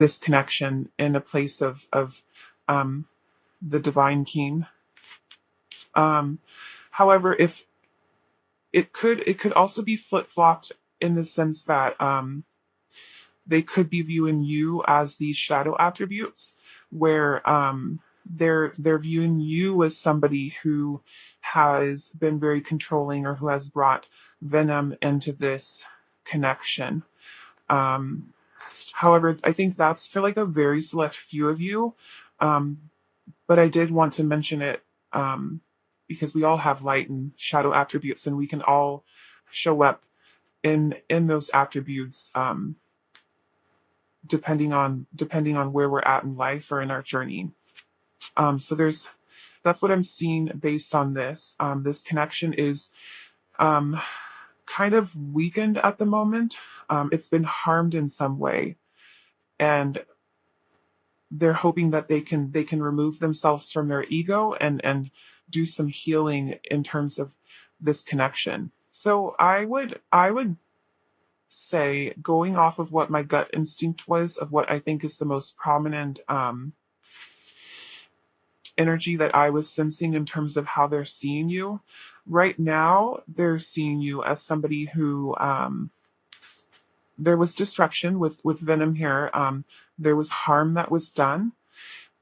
this connection in a place of the divine king. Um, However, if it could also be flip-flopped in the sense that they could be viewing you as these shadow attributes, where they're viewing you as somebody who has been very controlling or who has brought venom into this connection. Um, However, I think that's for like a very select few of you. Um, but I did want to mention it um, because we all have light and shadow attributes, and we can all show up in those attributes depending on where we're at in life or in our journey. So that's what I'm seeing based on this. This connection is um, kind of weakened at the moment. It's been harmed in some way, and they're hoping that they can remove themselves from their ego and do some healing in terms of this connection. So I would say, going off of what my gut instinct was of what I think is the most prominent energy that I was sensing in terms of how they're seeing you right now, they're seeing you as somebody who there was destruction with venom here. There was harm that was done.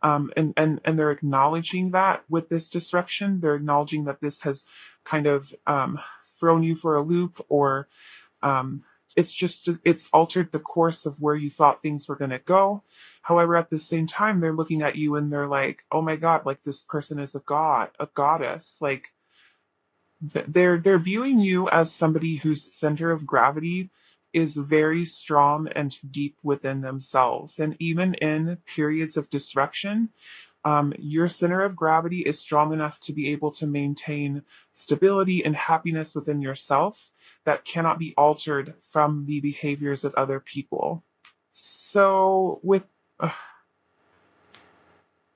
And they're acknowledging that with this destruction. They're acknowledging that this has kind of thrown you for a loop, or um, it's altered the course of where you thought things were going to go. However, at the same time, they're looking at you and they're like, oh my God, like this person is a god, a goddess. Like they're viewing you as somebody whose center of gravity is very strong and deep within themselves. And even in periods of disruption, your center of gravity is strong enough to be able to maintain stability and happiness within yourself that cannot be altered from the behaviors of other people. So,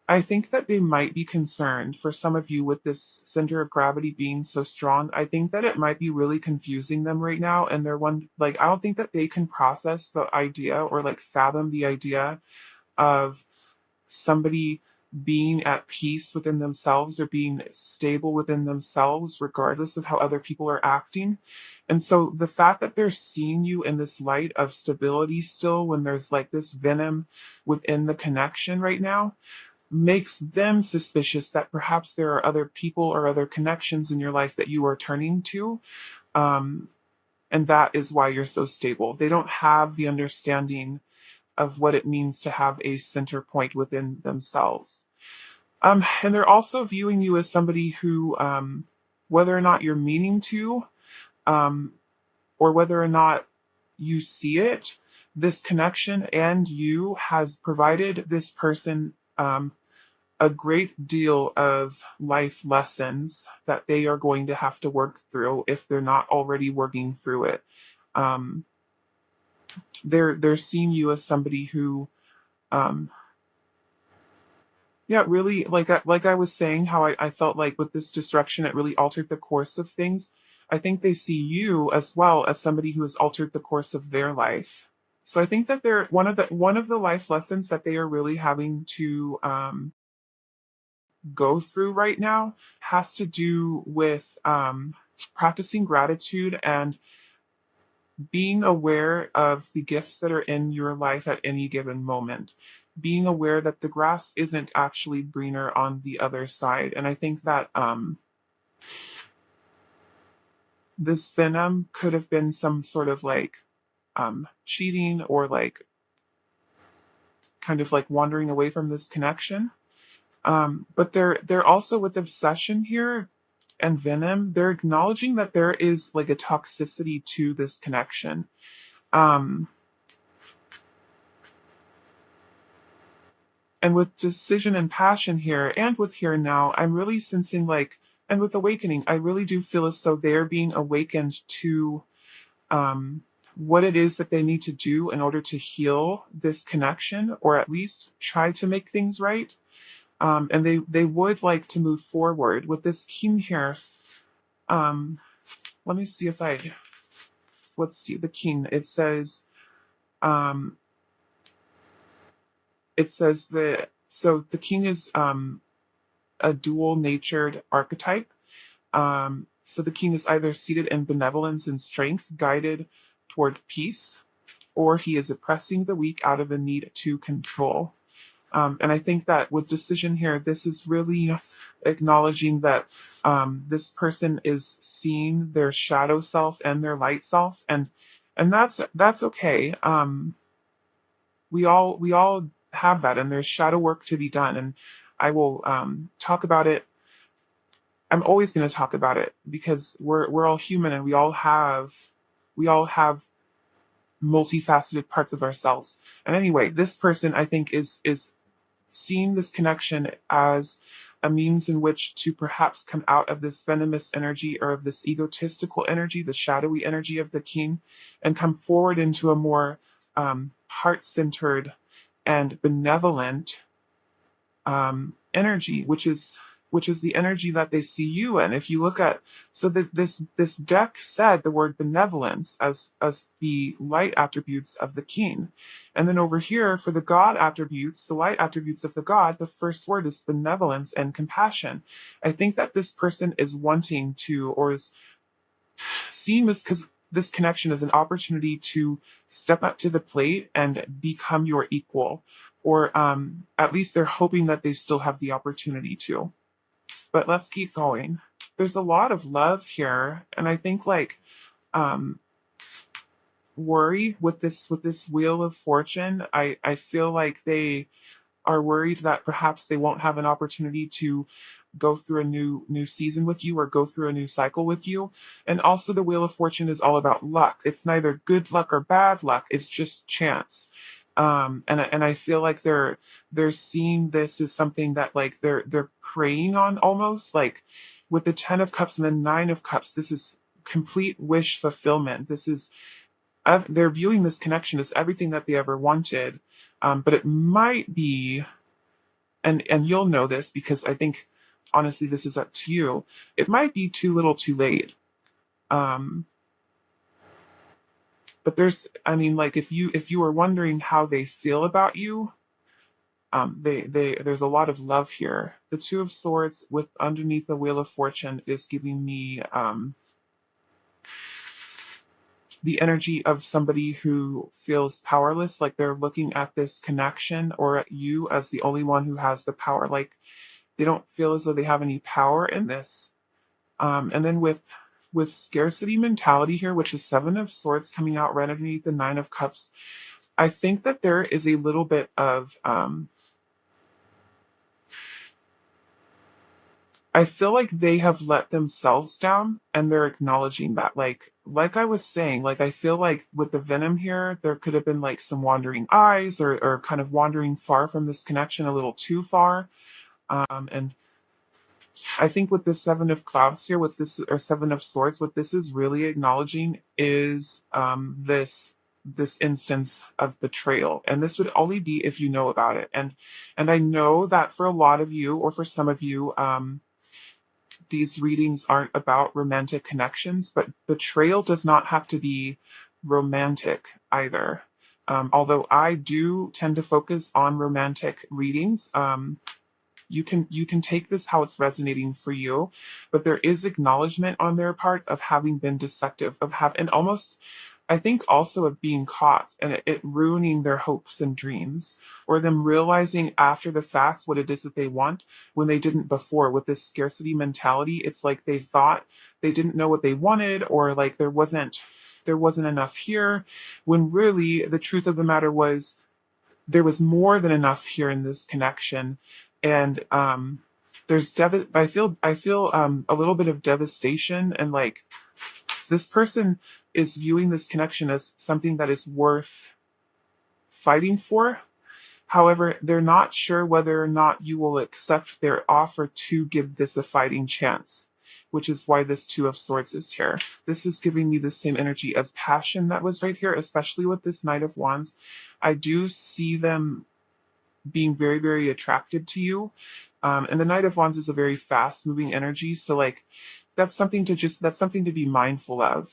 I think that they might be concerned for some of you with this center of gravity being so strong. I think that it might be really confusing them right now. And they're like, I don't think that they can process the idea or like fathom the idea of somebody being at peace within themselves or being stable within themselves, regardless of how other people are acting. And so the fact that they're seeing you in this light of stability still, when there's like this venom within the connection right now, makes them suspicious that perhaps there are other people or other connections in your life that you are turning to. Um, and that is why you're so stable. They don't have the understanding of what it means to have a center point within themselves. And they're also viewing you as somebody who, whether or not you're meaning to, um, or whether or not you see it, this connection and you has provided this person a great deal of life lessons that they are going to have to work through if they're not already working through it. Um, they're seeing you as somebody who, um, yeah, really, like I was saying, how I felt like with this destruction, it really altered the course of things. I think they see you as well as somebody who has altered the course of their life. So I think that they're one of the life lessons that they are really having to go through right now has to do with practicing gratitude and being aware of the gifts that are in your life at any given moment, being aware that the grass isn't actually greener on the other side. And I think that this venom could have been some sort of like cheating or like kind of like wandering away from this connection. But they're also, with obsession here and venom, they're acknowledging that there is like a toxicity to this connection. Um, and with decision and passion here, and with here and now, I'm really sensing like, and with awakening, I really do feel as though they're being awakened to um, what it is that they need to do in order to heal this connection, or at least try to make things right. And they would like to move forward with this king here. Um, Let me see if I, let's see, the king. It says, um, it says that so the king is a dual natured archetype. So the king is either seated in benevolence and strength, guided toward peace, or he is oppressing the weak out of a need to control. And I think that with decision here, this is really acknowledging that this person is seeing their shadow self and their light self, and that's okay. We all have that, and there's shadow work to be done, and I will talk about it. I'm always going to talk about it because we're all human, and we all have multifaceted parts of ourselves. And anyway, this person I think is seeing this connection as a means in which to perhaps come out of this venomous energy or of this egotistical energy, the shadowy energy of the king, and come forward into a more heart centered and benevolent energy, which is the energy that they see you in. If you look at so that this deck said the word benevolence as the light attributes of the king, and then over here for the God attributes, the light attributes of the God, the first word is benevolence and compassion. I think that this person is wanting to or is seeing this connection as an opportunity to step up to the plate and become your equal, or at least they're hoping that they still have the opportunity to. But let's keep going. There's a lot of love here, and I think like um, worry with this wheel of fortune. I feel like they are worried that perhaps they won't have an opportunity to go through a new season with you or go through a new cycle with you. And also the wheel of fortune is all about luck. It's neither good luck or bad luck. It's just chance. And I feel like they're seeing this as something that like they're preying on almost like with the 10 of cups and the 9 of cups. This is complete wish fulfillment. This is they're viewing this connection as everything that they ever wanted. But it might be, and you'll know this because I think honestly this is up to you. It might be too little, too late. Um, but I mean, like if you were wondering how they feel about you, there's a lot of love here. The Two of Swords with underneath the Wheel of Fortune is giving me the energy of somebody who feels powerless, like they're looking at this connection or at you as the only one who has the power. Like they don't feel as though they have any power in this. And then with scarcity mentality here, which is Seven of Swords coming out right underneath the Nine of Cups, I think that there is a little bit of I feel like they have let themselves down and they're acknowledging that. Like I was saying, like I feel like with the venom here, there could have been like some wandering eyes or kind of wandering far from this connection a little too far. And I think with the Seven of Clouds here, with this or Seven of Swords, what this is really acknowledging is this instance of betrayal, and this would only be if you know about it. And I know that for a lot of you, or for some of you, these readings aren't about romantic connections, but betrayal does not have to be romantic either. Although I do tend to focus on romantic readings, you can take this how it's resonating for you, but there is acknowledgement on their part of having been deceptive, of have and almost I think also of being caught and it ruining their hopes and dreams, or them realizing after the fact what it is that they want when they didn't before. With this scarcity mentality, it's like they thought they didn't know what they wanted, or like there wasn't enough here, when really the truth of the matter was there was more than enough here in this connection. And I feel a little bit of devastation, and like this person is viewing this connection as something that is worth fighting for. However, they're not sure whether or not you will accept their offer to give this a fighting chance, which is why this Two of Swords is here. This is giving me the same energy as passion that was right here, especially with this Knight of Wands. I do see them being very, very attracted to you. And the Knight of Wands is a very fast moving energy. So like that's something to be mindful of.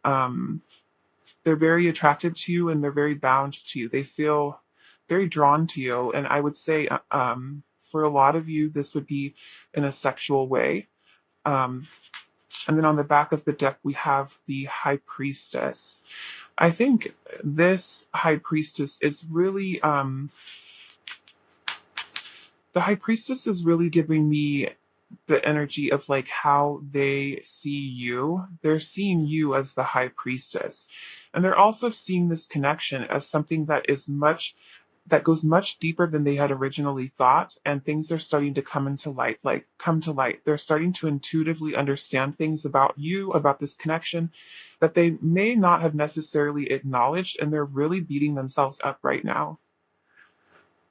Um, they're very attracted to you and they're very bound to you. very drawn to you. And I would say, for a lot of you, this would be in a sexual way. Um, and then on the back of the deck, we have the High Priestess. I think this High Priestess is really, the High Priestess is really giving me the energy of like how they see you. They're seeing you as the High Priestess. And they're also seeing this connection as something that goes much deeper than they had originally thought, and things are starting to come to light. They're starting to intuitively understand things about you, about this connection that they may not have necessarily acknowledged, and they're really beating themselves up right now.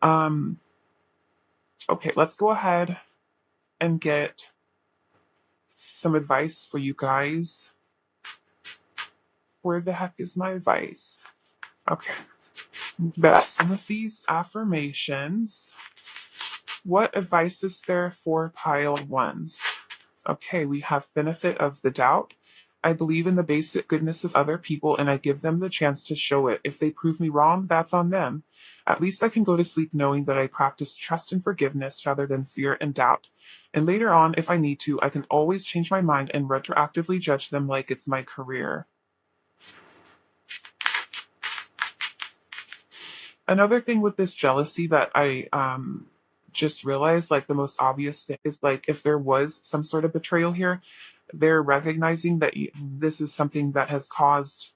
Um, okay, let's go ahead and get some advice for you guys. Where the heck is my advice? Okay. Best of these affirmations. What advice is there for pile ones? Okay, we have benefit of the doubt. I believe in the basic goodness of other people and I give them the chance to show it. If they prove me wrong, that's on them. At least I can go to sleep knowing that I practice trust and forgiveness rather than fear and doubt. And later on, if I need to, I can always change my mind and retroactively judge them like it's my career. Another thing with this jealousy that I just realized, like the most obvious thing is like if there was some sort of betrayal here, they're recognizing that this is something that has caused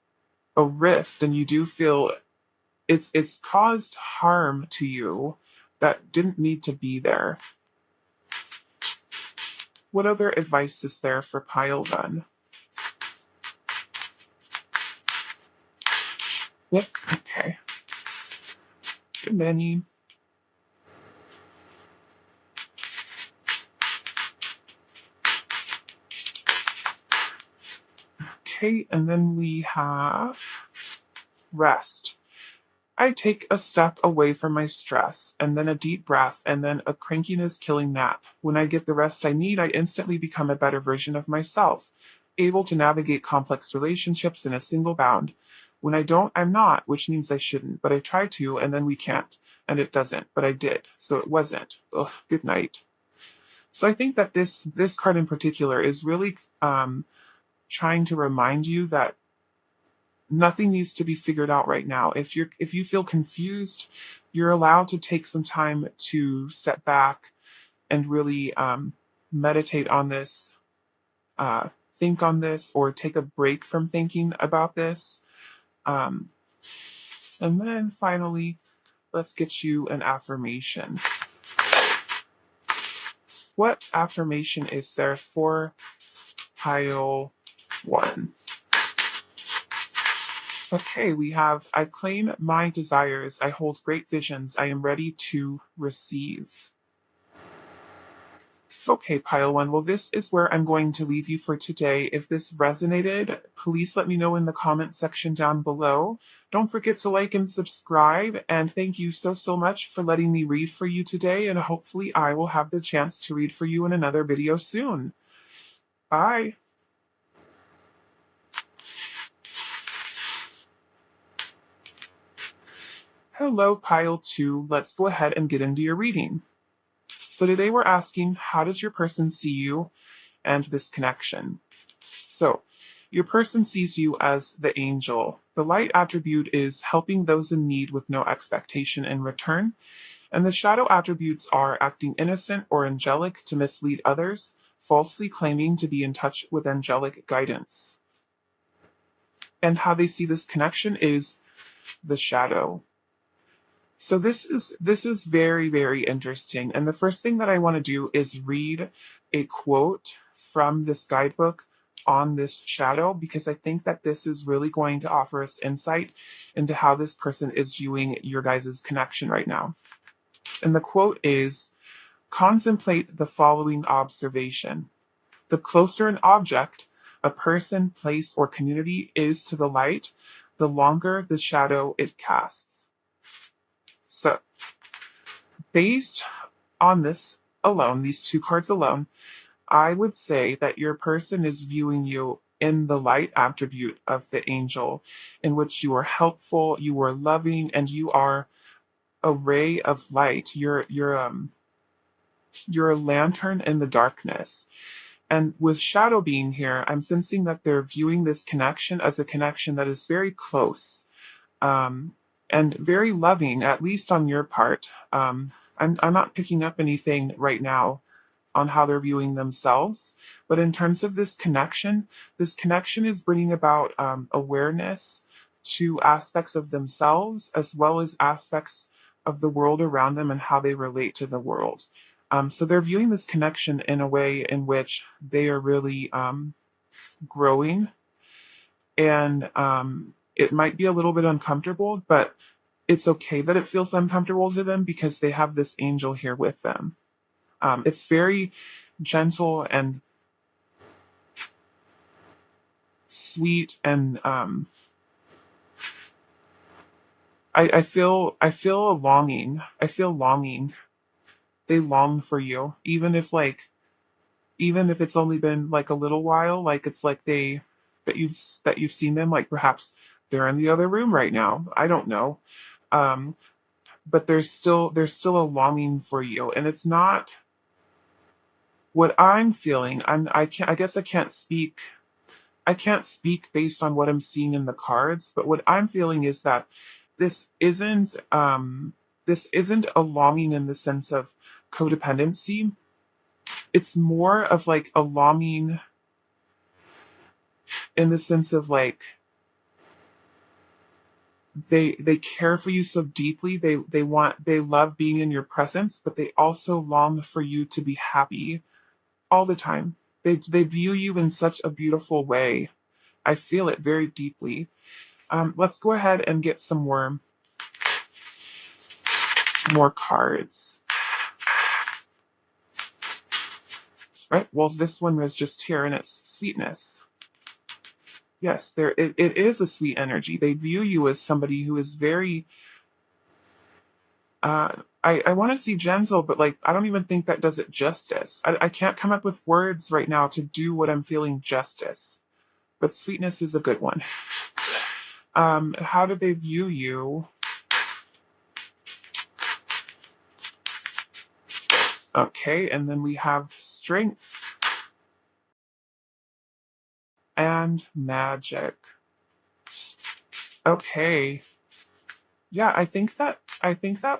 a rift, and you do feel it's caused harm to you that didn't need to be there. What other advice is there for pile one? Yep. Okay. Good many. Okay, and then we have rest. I take a step away from my stress, and then a deep breath, and then a crankiness killing nap. When I get the rest I need, I instantly become a better version of myself, able to navigate complex relationships in a single bound. When I don't, I'm not, which means I shouldn't, but I try to, and then we can't. And it doesn't, but I did, so it wasn't. Ugh, good night. So I think that this card in particular is really trying to remind you that nothing needs to be figured out right now. If you feel confused, you're allowed to take some time to step back and really meditate on this, think on this, or take a break from thinking about this. Um, and then finally, let's get you an affirmation. What affirmation is there for pile one? Okay, we have I claim my desires. I hold great visions. I am ready to receive. Okay, pile one. Well, this is where I'm going to leave you for today. If this resonated, please let me know in the comment section down below. Don't forget to like and subscribe. And thank you so much for letting me read for you today. And hopefully I will have the chance to read for you in another video soon. Bye. Hello, pile two. Let's go ahead and get into your reading. So today we're asking, how does your person see you and this connection? So your person sees you as the angel. The light attribute is helping those in need with no expectation in return. And the shadow attributes are acting innocent or angelic to mislead others, falsely claiming to be in touch with angelic guidance. And how they see this connection is the shadow. So this is very interesting. And the first thing that I want to do is read a quote from this guidebook on this shadow, because I think that this is really going to offer us insight into how this person is viewing your guys' connection right now. And the quote is, contemplate the following observation. The closer an object, a person, place, or community is to the light, the longer the shadow it casts. So, based on this alone, these two cards alone, I would say that your person is viewing you in the light attribute of the angel, in which you are helpful, you are loving, and you are a ray of light. You're a lantern in the darkness. And with shadow being here, I'm sensing that they're viewing this connection as a connection that is very close, um, and very loving, at least on your part. I'm not picking up anything right now on how they're viewing themselves. But in terms of this connection is bringing about awareness to aspects of themselves as well as aspects of the world around them and how they relate to the world. So they're viewing this connection in a way in which they are really growing, and it might be a little bit uncomfortable, but it's okay that it feels uncomfortable to them because they have this angel here with them. It's very gentle and sweet, and I feel a longing. I feel longing. They long for you, even if it's only been like a little while. Like it's like that you've seen them. Like perhaps they're in the other room right now. I don't know. Um, but there's still a longing for you, and it's not what I'm feeling. I guess I can't speak based on what I'm seeing in the cards, but what I'm feeling is that this isn't this isn't a longing in the sense of codependency. It's more of like a longing in the sense of like they care for you so deeply. They love being in your presence, but they also long for you to be happy all the time. They view you in such a beautiful way. I feel it very deeply. Let's go ahead and get some more cards. Right? Well, this one was just here, and it's sweetness. Yes, it is a sweet energy. They view you as somebody who is very. I want to see gentle, but like I don't even think that does it justice. I can't come up with words right now to do what I'm feeling justice. But sweetness is a good one. How do they view you? Okay, and then we have strength and magic. Okay. Yeah, I think that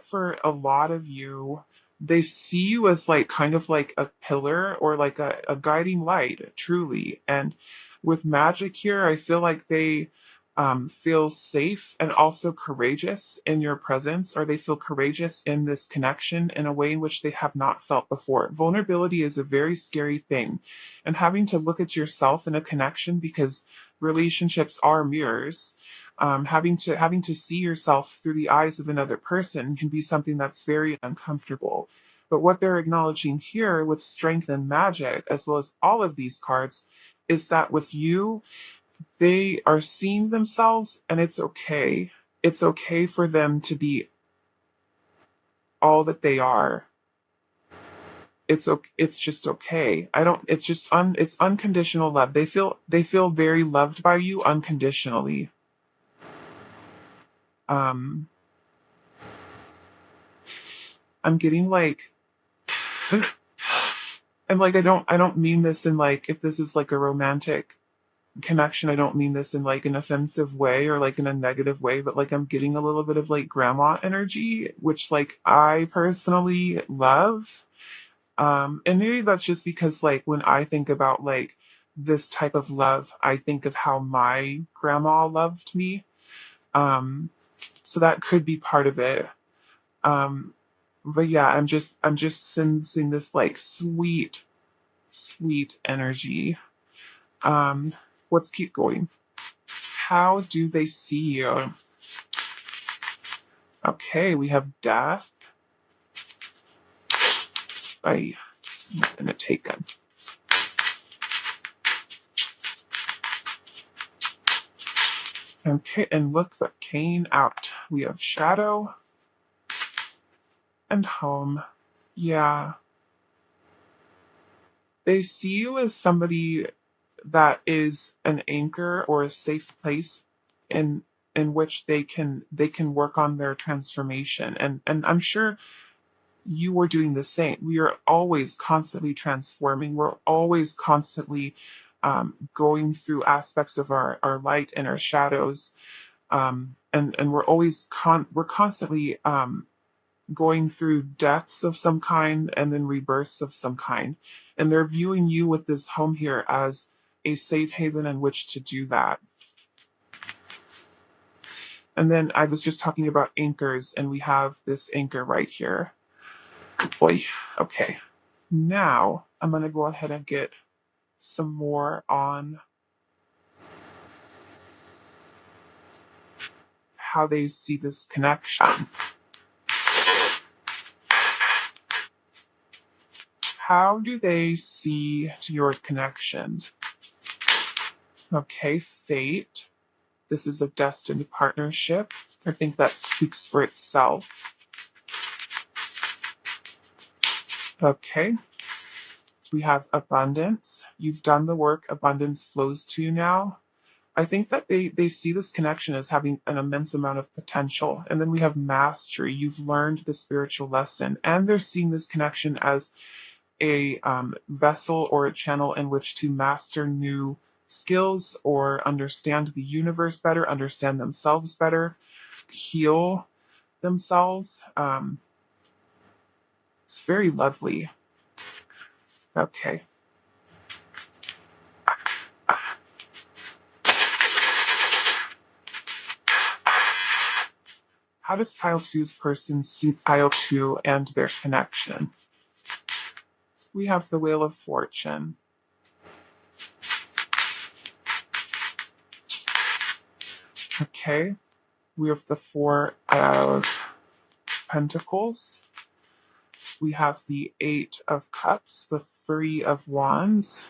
for a lot of you, they see you as like kind of like a pillar or like a guiding light, truly. And with magic here, I feel like they feel safe and also courageous in your presence, or they feel courageous in this connection in a way in which they have not felt before. Vulnerability is a very scary thing, and having to look at yourself in a connection, because relationships are mirrors. Having to see yourself through the eyes of another person can be something that's very uncomfortable. But what they're acknowledging here with strength and magic, as well as all of these cards, is that with you, they are seeing themselves, and it's okay. It's okay for them to be all that they are. It's just okay. I don't it's just it's unconditional love. They feel very loved by you unconditionally. Um I'm getting like and like I don't mean this in like, if this is like a romantic connection, I don't mean this in like an offensive way or like in a negative way, but like I'm getting a little bit of like grandma energy, which like I personally love. And maybe that's just because like when I think about like this type of love, I think of how my grandma loved me. Um, so that could be part of it. Um, but yeah, I'm just sensing this like sweet, sweet energy. Um, let's keep going. How do they see you? Okay, we have death. I'm gonna take them. Okay, and look what came out. We have shadow and home. Yeah, they see you as somebody that is an anchor or a safe place in in which they can work on their transformation. And I'm sure you were doing the same. We are always constantly transforming. We're always constantly going through aspects of our light and our shadows. And we're constantly going through deaths of some kind and then rebirths of some kind. And they're viewing you with this home here as a safe haven in which to do that. And then I was just talking about anchors, and we have this anchor right here. Boy, okay. Now I'm going to go ahead and get some more on how they see this connection. How do they see to your connections? Okay, fate. This is a destined partnership. I think that speaks for itself. Okay. We have abundance. You've done the work. Abundance flows to you now. I think that they see this connection as having an immense amount of potential. And then we have mastery. You've learned the spiritual lesson. And they're seeing this connection as a vessel or a channel in which to master new skills or understand the universe better, understand themselves better, heal themselves. It's very lovely. Okay. How does pile two's person see pile two and their connection? We have the Wheel of Fortune. Okay. We have the Four of Pentacles. We have the Eight of Cups, the Three of Wands,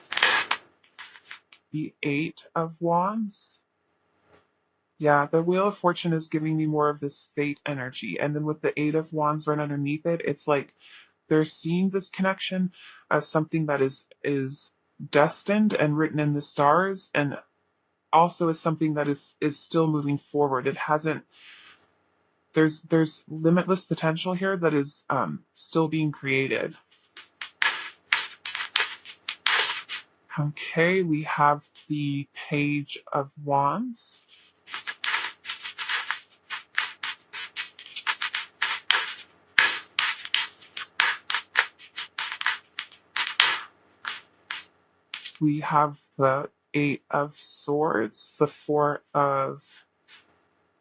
the Eight of Wands. Yeah, the Wheel of Fortune is giving me more of this fate energy. And then with the Eight of Wands right underneath it, it's like they're seeing this connection as something that is destined and written in the stars, and also as something that is still moving forward. It hasn't there's limitless potential here that is still being created. Okay, we have the Page of Wands. We have the Eight of Swords, the Four of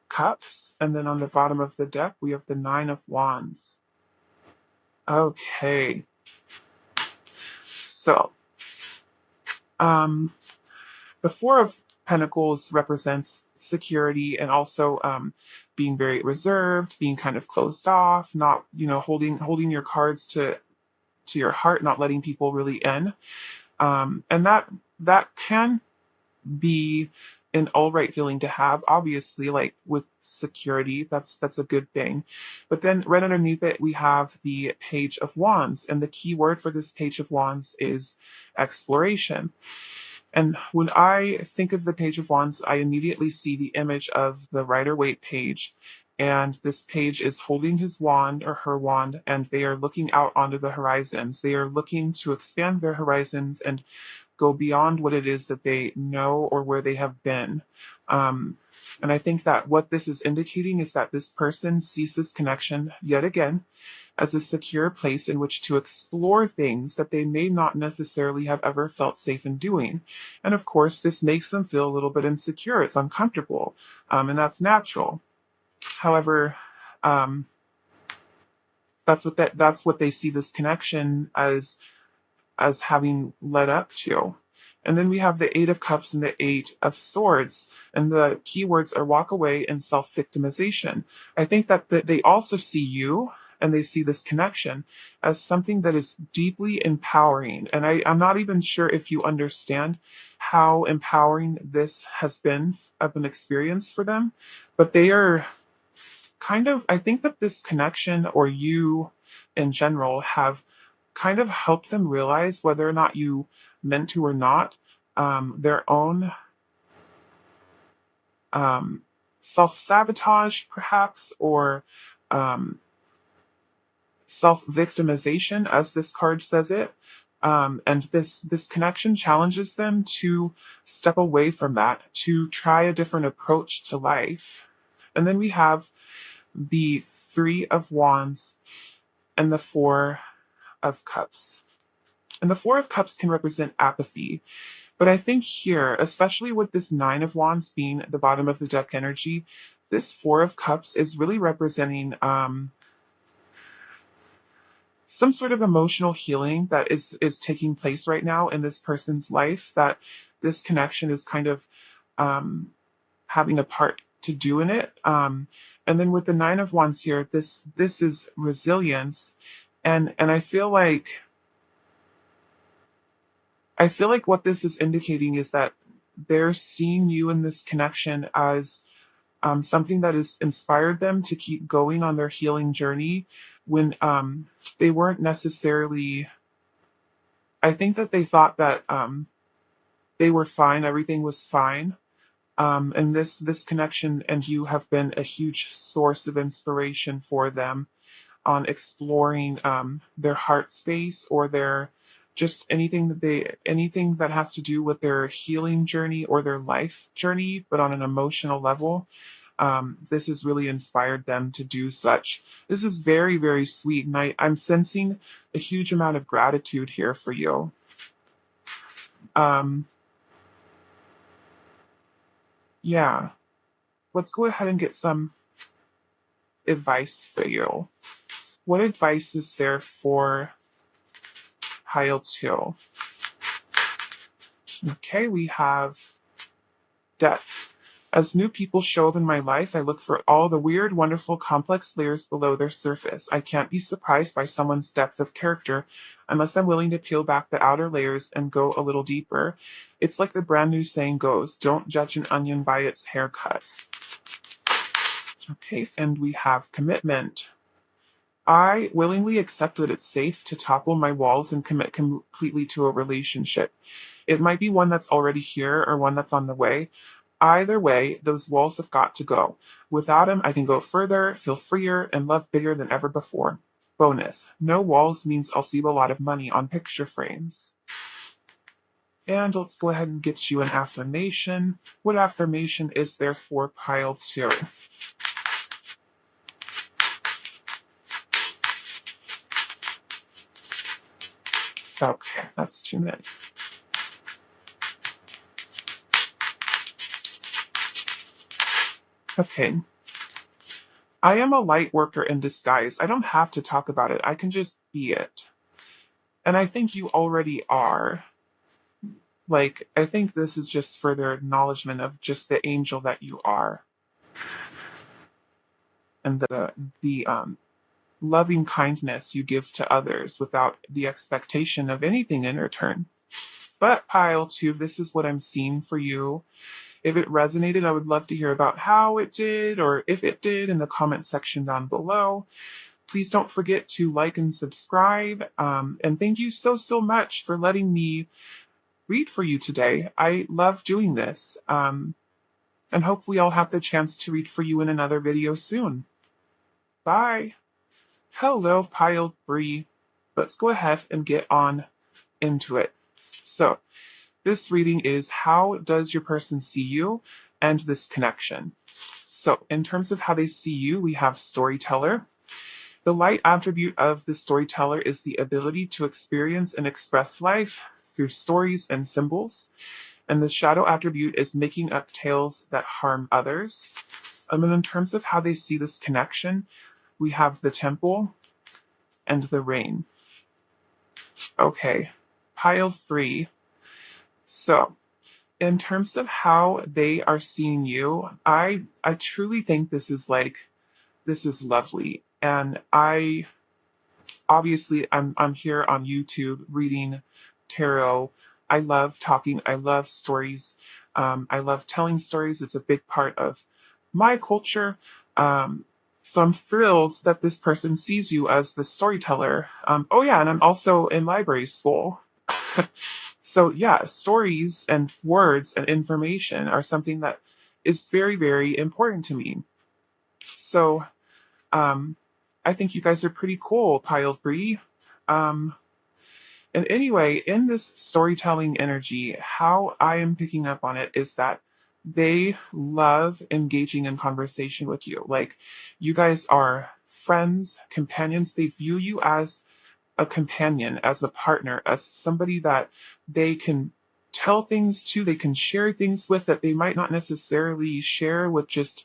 Cups, and then on the bottom of the deck, we have the Nine of Wands. Okay. So, the Four of Pentacles represents security and also being very reserved, being kind of closed off, not, holding your cards to your heart, not letting people really in. And that can be an all right feeling to have. Obviously, like with security, that's a good thing. But then right underneath it, we have the Page of Wands, and the key word for this Page of Wands is exploration. And when I think of the Page of Wands, I immediately see the image of the Rider-Waite page. And this page is holding his wand or her wand, and they are looking out onto the horizons. They are looking to expand their horizons and go beyond what it is that they know or where they have been. And I think that what this is indicating is that this person sees this connection yet again as a secure place in which to explore things that they may not necessarily have ever felt safe in doing. And of course, this makes them feel a little bit insecure. It's uncomfortable, and that's natural. However, that's what they see this connection as having led up to. And then we have the Eight of Cups and the Eight of Swords. And the keywords are walk away and self-victimization. I think that they also see you and they see this connection as something that is deeply empowering. And I'm not even sure if you understand how empowering this has been of an experience for them. But they are I think that this connection, or you in general, have kind of helped them realize, whether or not you meant to or not, their own self-sabotage, perhaps, or um, self-victimization, as this card says it. And this connection challenges them to step away from that, to try a different approach to life. And then we have the Three of Wands and the Four of Cups. And the Four of Cups can represent apathy. But I think here, especially with this Nine of Wands being at the bottom of the deck energy, this Four of Cups is really representing some sort of emotional healing that is taking place right now in this person's life, that this connection is kind of um, having a part to do in it. And then with the Nine of Wands here, this is resilience, and I feel like what this is indicating is that they're seeing you in this connection as something that has inspired them to keep going on their healing journey when they weren't necessarily. I think that they thought that they were fine, everything was fine. And this connection and you have been a huge source of inspiration for them on exploring their heart space or their just anything that has to do with their healing journey or their life journey, but on an emotional level. This has really inspired them to do such. This is very, very sweet, and I'm sensing a huge amount of gratitude here for you. Um, yeah, let's go ahead and get some advice for you. What advice is there for pile two? Okay, we have death. As new people show up in my life, I look for all the weird, wonderful, complex layers below their surface. I can't be surprised by someone's depth of character unless I'm willing to peel back the outer layers and go a little deeper. It's like the brand new saying goes, don't judge an onion by its haircut. Okay, and we have commitment. I willingly accept that it's safe to topple my walls and commit completely to a relationship. It might be one that's already here or one that's on the way. Either way, those walls have got to go. Without them, I can go further, feel freer, and love bigger than ever before. Bonus: no walls means I'll save a lot of money on picture frames. And let's go ahead and get you an affirmation. What affirmation is there for pile two? Okay, that's too many. Okay. I am a light worker in disguise. I don't have to talk about it. I can just be it. And I think you already are. Like, I think this is just further acknowledgement of just the angel that you are. And the loving kindness you give to others without the expectation of anything in return. But pile two, this is what I'm seeing for you. If it resonated, I would love to hear about how it did or if it did in the comment section down below. Please don't forget to like and subscribe. And thank you so, so much for letting me read for you today. I love doing this. And hopefully I'll have the chance to read for you in another video soon. Bye. Hello, pile three. Let's go ahead and get on into it. So, this reading is how does your person see you and this connection. So, in terms of how they see you, we have storyteller. The light attribute of the storyteller is the ability to experience and express life through stories and symbols. And the shadow attribute is making up tales that harm others. And in terms of how they see this connection, we have the temple and the rain. Okay, pile three. So, in terms of how they are seeing you, I truly think this is lovely. And I'm here on YouTube reading tarot. I love talking. I love stories. I love telling stories. It's a big part of my culture. So I'm thrilled that this person sees you as the storyteller. Oh yeah, and I'm also in library school. So yeah, stories and words and information are something that is very, very important to me. So um, I think you guys are pretty cool, Pile 3. Um, and anyway, in this storytelling energy, how I am picking up on it is that they love engaging in conversation with you. Like, you guys are friends, companions. They view you as a companion, as a partner, as somebody that they can tell things to, they can share things with that they might not necessarily share with just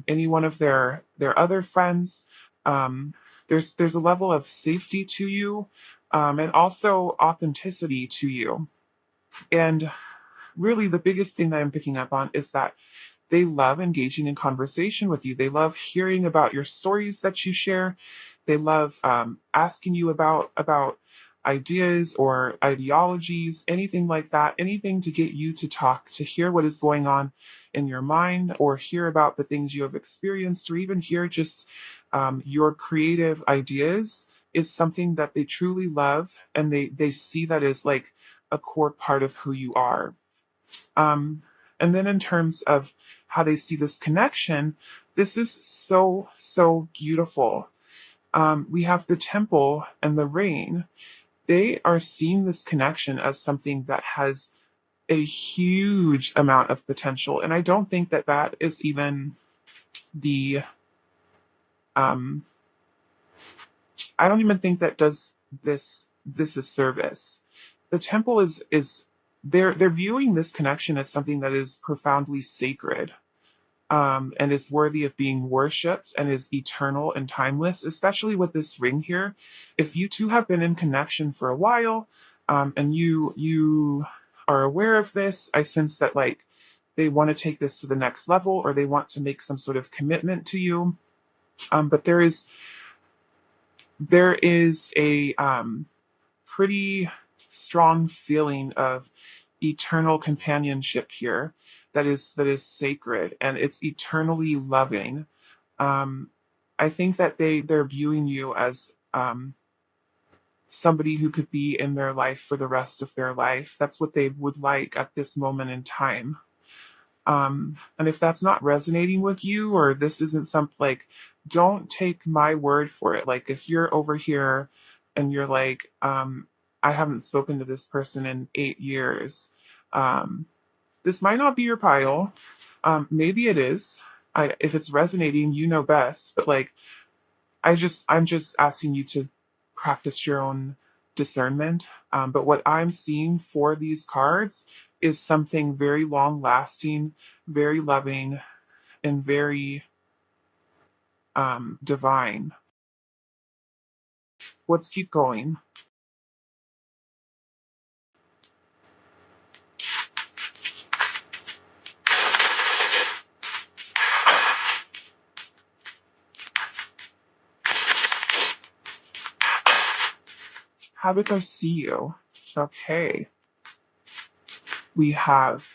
any one of their other friends. There's a level of safety to you, and also authenticity to you. And really, the biggest thing that I'm picking up on is that they love engaging in conversation with you. They love hearing about your stories that you share. They love asking you about ideas or ideologies, anything like that, anything to get you to talk, to hear what is going on in your mind, or hear about the things you have experienced, or even hear just your creative ideas is something that they truly love, and they see that as like a core part of who you are. Um, and then in terms of how they see this connection, this is so, so beautiful. We have the temple and the rain. They are seeing this connection as something that has a huge amount of potential. And I don't think that that is even the, um, I don't even think that does this a service. The temple is they're viewing this connection as something that is profoundly sacred, and is worthy of being worshipped and is eternal and timeless, especially with this ring here. If you two have been in connection for a while, and you are aware of this, I sense that like they want to take this to the next level, or they want to make some sort of commitment to you. But there is a pretty strong feeling of eternal companionship here that is sacred, and it's eternally loving. um, I think that they're viewing you as somebody who could be in their life for the rest of their life. That's what they would like at this moment in time. And if that's not resonating with you, or this isn't something like, don't take my word for it. Like, if you're over here and you're like, I haven't spoken to this person in 8 years, um, this might not be your pile. Maybe it is. If it's resonating, you know best. But like, I'm just asking you to practice your own discernment. But what I'm seeing for these cards is something very long lasting, very loving, and very divine. Let's keep going. How did I see you? Okay. We have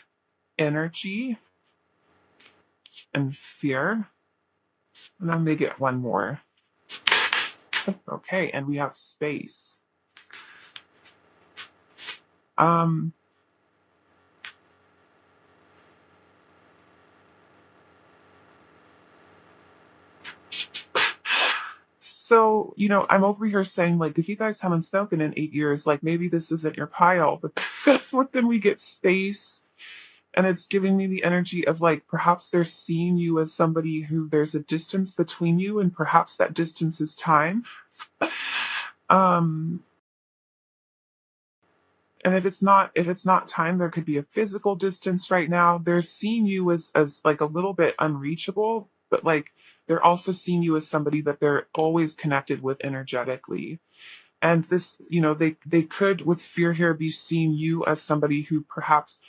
energy and fear. And then they get one more. Okay, and we have space. Um, so, I'm over here saying, like, if you guys haven't spoken in 8 years, like, maybe this isn't your pile, but then we get space, and it's giving me the energy of, like, perhaps they're seeing you as somebody who there's a distance between you, and perhaps that distance is time. Um, and if it's not time, there could be a physical distance right now. They're seeing you as like a little bit unreachable, but like they're also seeing you as somebody that they're always connected with energetically. And this, they could, with fear here, be seeing you as somebody who perhaps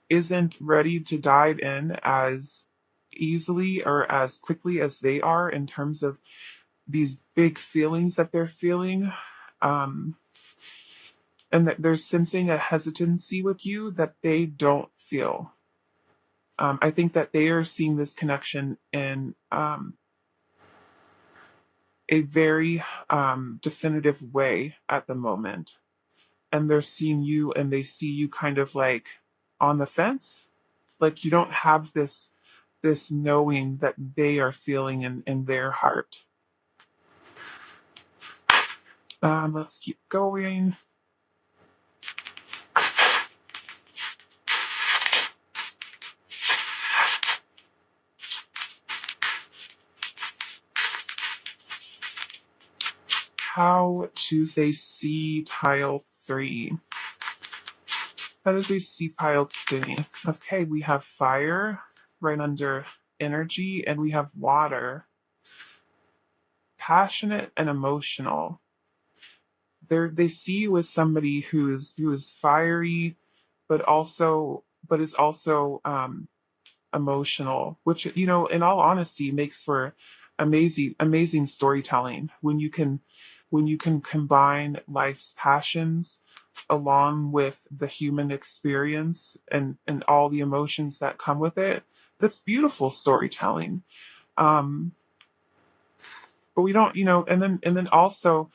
isn't ready to dive in as easily or as quickly as they are in terms of these big feelings that they're feeling. Um, and that they're sensing a hesitancy with you that they don't feel. I think that they are seeing this connection in a very definitive way at the moment. And they're seeing you, and they see you kind of like on the fence. Like, you don't have this this knowing that they are feeling in their heart. Let's keep going. How do they see tile 3? How do they see tile 3? Okay, we have fire right under energy, and we have water. Passionate and emotional. They see you as somebody who is fiery, but is also emotional, which, in all honesty, makes for amazing storytelling when you can combine life's passions along with the human experience and all the emotions that come with it. That's beautiful storytelling. um but we don't, and then also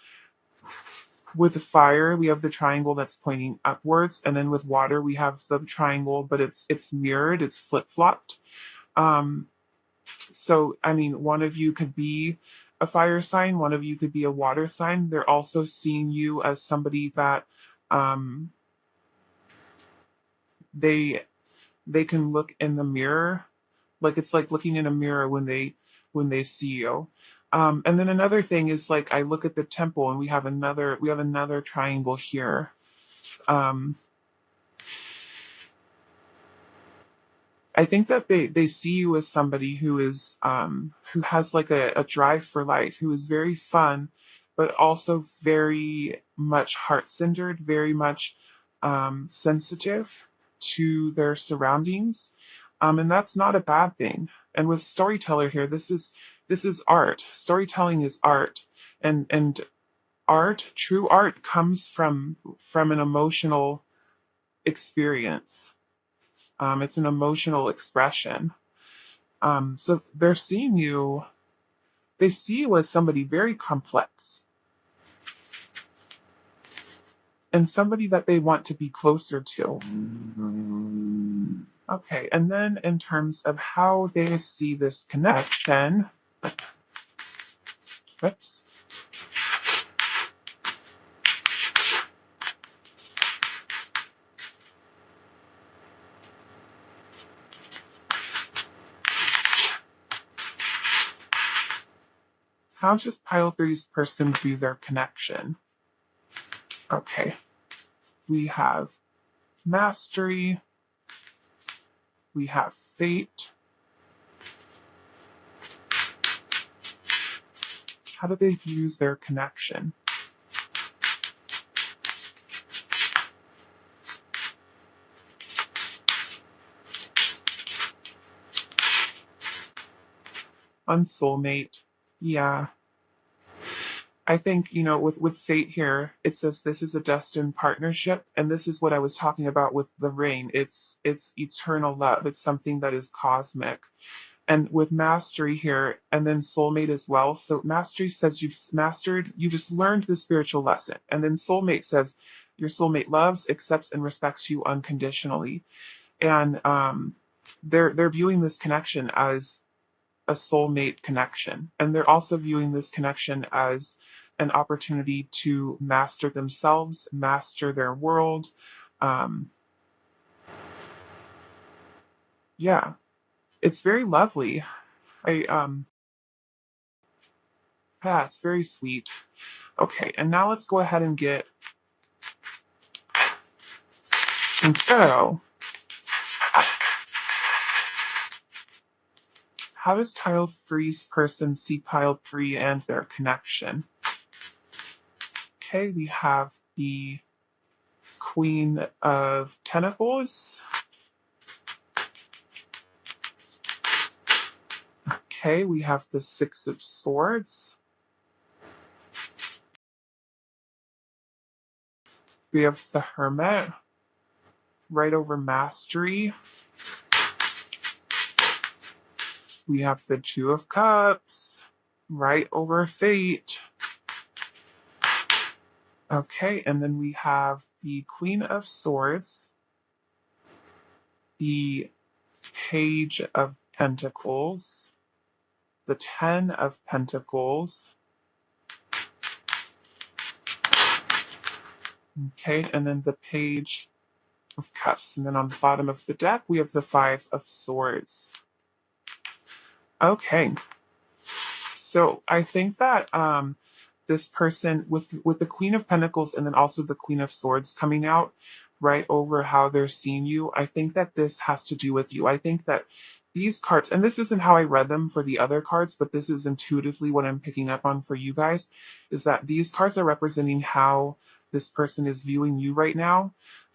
with the fire we have the triangle that's pointing upwards, and then with water we have the triangle, but it's mirrored, it's flip-flopped. um So, I mean, one of you could be a fire sign, one of you could be a water sign. They're also seeing you as somebody that um, they they can look in the mirror, like it's like looking in a mirror when they see you. And then another thing is, like, I look at the temple and we have another triangle here. Um, I think that they see you as somebody who has like a drive for life, who is very fun, but also very much heart centered, very much sensitive to their surroundings, and that's not a bad thing. And with storyteller here, this is art. Storytelling is art, and true art comes from an emotional experience. It's an emotional expression. So they see you as somebody very complex and somebody that they want to be closer to. Okay, and then in terms of how they see this connection, whoops, how does pile three's person view their connection? Okay, we have mastery, we have fate. How do they use their connection? On soulmate, yeah. I think, with fate here, it says this is a destined partnership, and this is what I was talking about with the rain. It's eternal love. It's something that is cosmic. And with mastery here, and then soulmate as well. So mastery says you just learned the spiritual lesson. And then soulmate says your soulmate loves, accepts, and respects you unconditionally. And they're viewing this connection as a soulmate connection. And they're also viewing this connection as an opportunity to master themselves, master their world. Um, yeah, it's very lovely. I yeah, it's very sweet. Okay, and now let's go ahead and get so how does tile three's person see pile three and their connection? Okay, we have the Queen of Tentacles. Okay, we have the Six of Swords. We have the Hermit right over Mastery. We have the Two of Cups right over Fate. Okay, and then we have the Queen of Swords, the Page of Pentacles, the 10 of Pentacles. Okay, and then the Page of Cups. And then on the bottom of the deck, we have the 5 of Swords. Okay, so I think that this person with the Queen of Pentacles and then also the Queen of Swords coming out right over how they're seeing you, I think that this has to do with you. I think that these cards, and this isn't how I read them for the other cards, but this is intuitively what I'm picking up on for you guys, is that these cards are representing how this person is viewing you right now.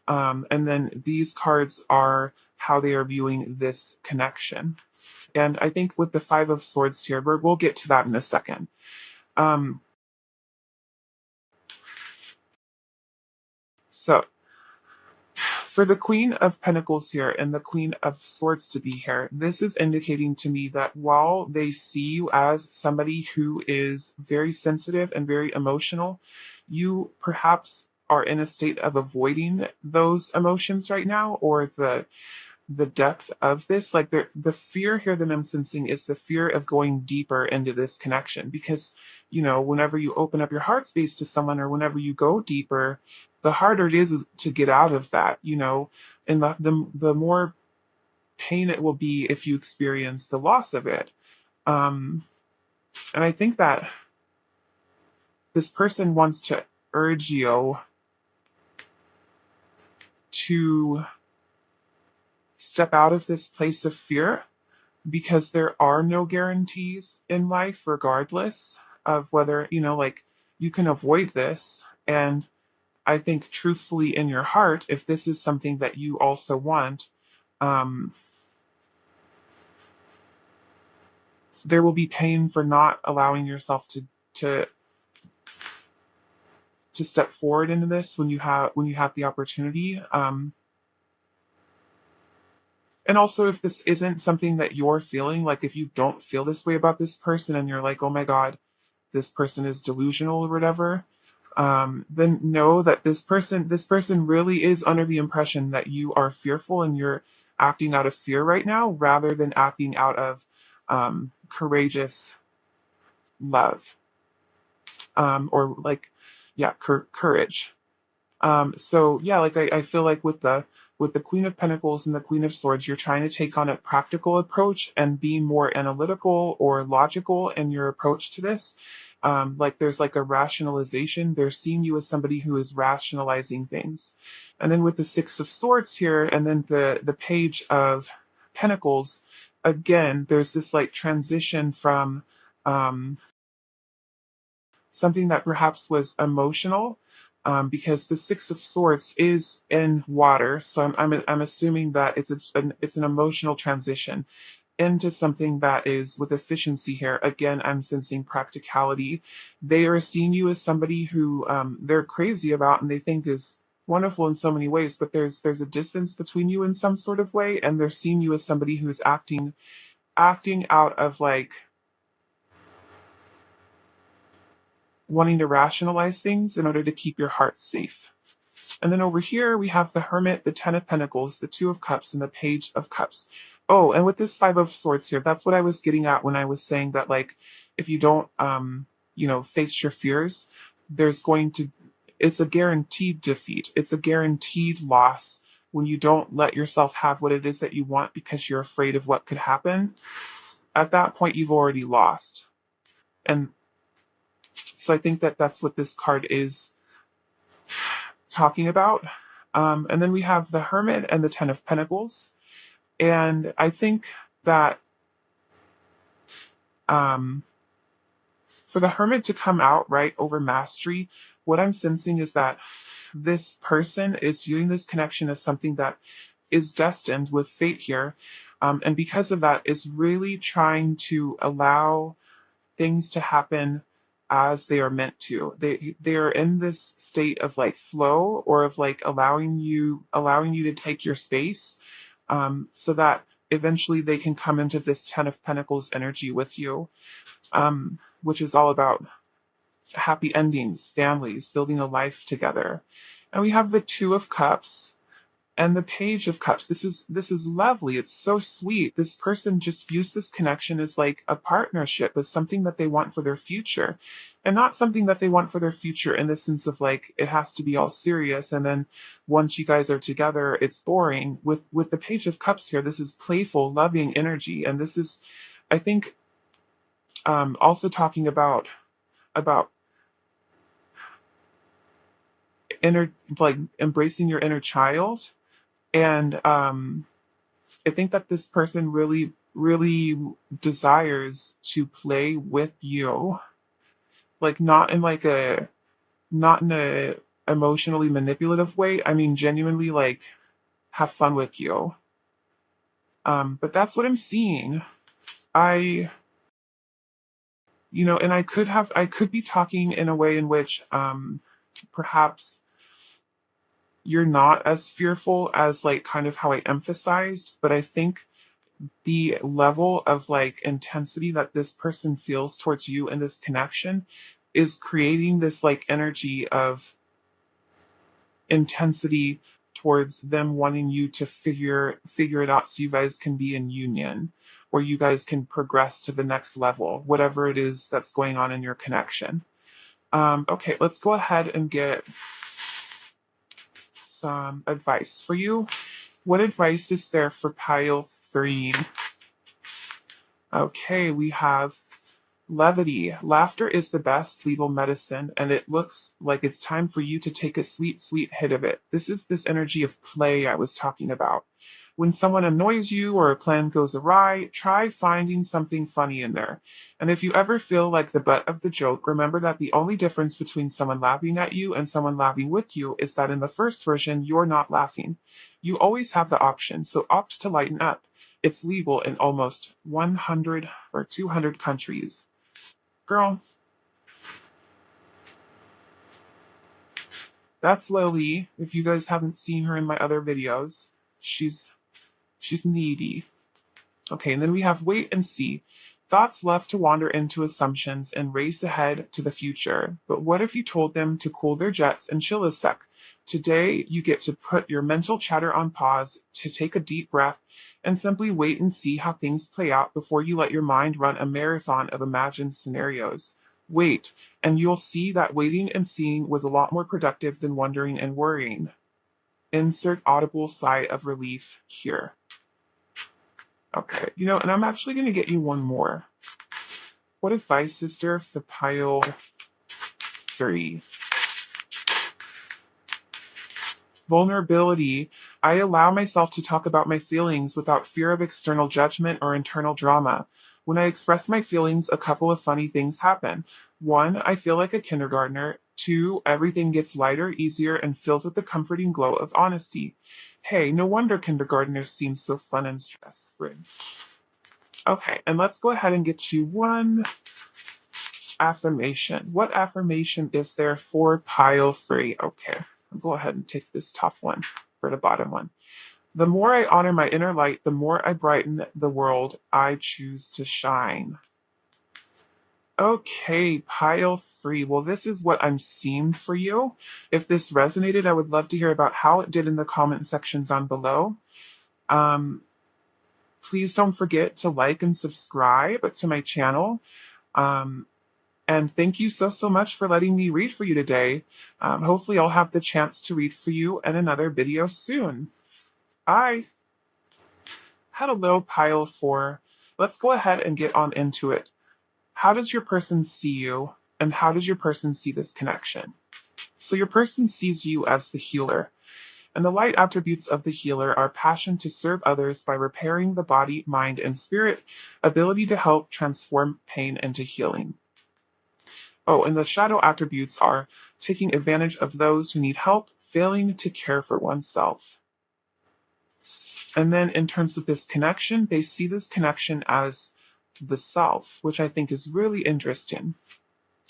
And then these cards are how they are viewing this connection. And I think with the 5 of Swords here, we'll get to that in a second. So for the Queen of Pentacles here and the Queen of Swords to be here, this is indicating to me that while they see you as somebody who is very sensitive and very emotional, you perhaps are in a state of avoiding those emotions right now, or the depth of this. Like the fear here that I'm sensing is the fear of going deeper into this connection, because whenever you open up your heart space to someone, or whenever you go deeper, the harder it is to get out of that, and the more pain it will be if you experience the loss of it. And I think that this person wants to urge you to step out of this place of fear, because there are no guarantees in life, regardless of whether, like, you can avoid this. And I think truthfully in your heart, if this is something that you also want, um, there will be pain for not allowing yourself to to step forward into this when you have the opportunity. And also, if this isn't something that you're feeling, like if you don't feel this way about this person and you're like, oh my God, this person is delusional or whatever, then know that this person really is under the impression that you are fearful and you're acting out of fear right now, rather than acting out of courageous love, or like, yeah, courage. So yeah, like I feel like with the Queen of Pentacles and the Queen of Swords, you're trying to take on a practical approach and be more analytical or logical in your approach to this. Like there's like a rationalization. They're seeing you as somebody who is rationalizing things. And then with the Six of Swords here, and then the Page of Pentacles, again, there's this like transition from um, something that perhaps was emotional, because the Six of Swords is in water, so I'm assuming that it's an emotional transition into something that is with efficiency here. Again, I'm sensing practicality. They are seeing you as somebody who they're crazy about and they think is wonderful in so many ways, but there's a distance between you in some sort of way, and they're seeing you as somebody who's acting out of like wanting to rationalize things in order to keep your heart safe. And then over here, we have the Hermit, the Ten of Pentacles, the Two of Cups, and the Page of Cups. Oh, and with this Five of Swords here, that's what I was getting at when I was saying that, like, if you don't, face your fears, it's a guaranteed defeat. It's a guaranteed loss when you don't let yourself have what it is that you want because you're afraid of what could happen. At that point, you've already lost. And so I think that that's what this card is talking about. And then we have the Hermit and the Ten of Pentacles. And I think that for the Hermit to come out right over mastery, what I'm sensing is that this person is viewing this connection as something that is destined with fate here. And because of that, is really trying to allow things to happen as they are meant to. They are in this state of like flow, or of like allowing you to take your space, so that eventually they can come into this Ten of Pentacles energy with you, which is all about happy endings, families, building a life together. And we have the Two of Cups. And the Page of Cups. This is lovely. It's so sweet. This person just views this connection as like a partnership, as something that they want for their future. And not something that they want for their future in the sense of like it has to be all serious and then once you guys are together it's boring. With the Page of Cups here, this is playful, loving energy. And this is, I think, also talking about inner, like embracing your inner child. And I think that this person really, really desires to play with you, like not in a emotionally manipulative way. I mean, genuinely, like have fun with you. But that's what I'm seeing. I, and I could be talking in a way in which, perhaps you're not as fearful as like kind of how I emphasized, but I think the level of like intensity that this person feels towards you in this connection is creating this like energy of intensity towards them wanting you to figure it out so you guys can be in union or you guys can progress to the next level, whatever it is that's going on in your connection. Okay, let's go ahead and get some advice for you. What advice is there for pile 3? Okay, we have levity. Laughter is the best legal medicine, and it looks like it's time for you to take a sweet, sweet hit of it. This is this energy of play I was talking about. When someone annoys you or a plan goes awry, try finding something funny in there. And if you ever feel like the butt of the joke, remember that the only difference between someone laughing at you and someone laughing with you is that in the first version, you're not laughing. You always have the option, so opt to lighten up. It's legal in almost 100 or 200 countries. Girl, that's Lily. If you guys haven't seen her in my other videos, she's needy. Okay, and then we have wait and see. Thoughts love to wander into assumptions and race ahead to the future. But what if you told them to cool their jets and chill a sec? Today, you get to put your mental chatter on pause, to take a deep breath, and simply wait and see how things play out before you let your mind run a marathon of imagined scenarios. Wait, and you'll see that waiting and seeing was a lot more productive than wondering and worrying. Insert audible sigh of relief here. Okay, and I'm actually going to get you one more. What advice is there for pile 3? Vulnerability. I allow myself to talk about my feelings without fear of external judgment or internal drama. When I express my feelings, a couple of funny things happen. 1, I feel like a kindergartner. 2, everything gets lighter, easier, and filled with the comforting glow of honesty. Hey, no wonder kindergartners seem so fun and stress-free. Okay, and let's go ahead and get you one affirmation. What affirmation is there for pile 3? Okay, I'll go ahead and take this top one for the bottom one. The more I honor my inner light, the more I brighten the world I choose to shine. Okay, pile 3. Well, this is what I'm seeing for you. If this resonated, I would love to hear about how it did in the comment sections on below. Please don't forget to like and subscribe to my channel. And thank you so much for letting me read for you today. Hopefully I'll have the chance to read for you in another video soon. I had a little pile 4. Let's go ahead and get on into it. How does your person see you, and how does your person see this connection? So your person sees you as the healer. And the light attributes of the healer are passion to serve others by repairing the body, mind, and spirit, ability to help transform pain into healing. Oh, and the shadow attributes are taking advantage of those who need help, failing to care for oneself. And then in terms of this connection, they see this connection as the self, which I think is really interesting.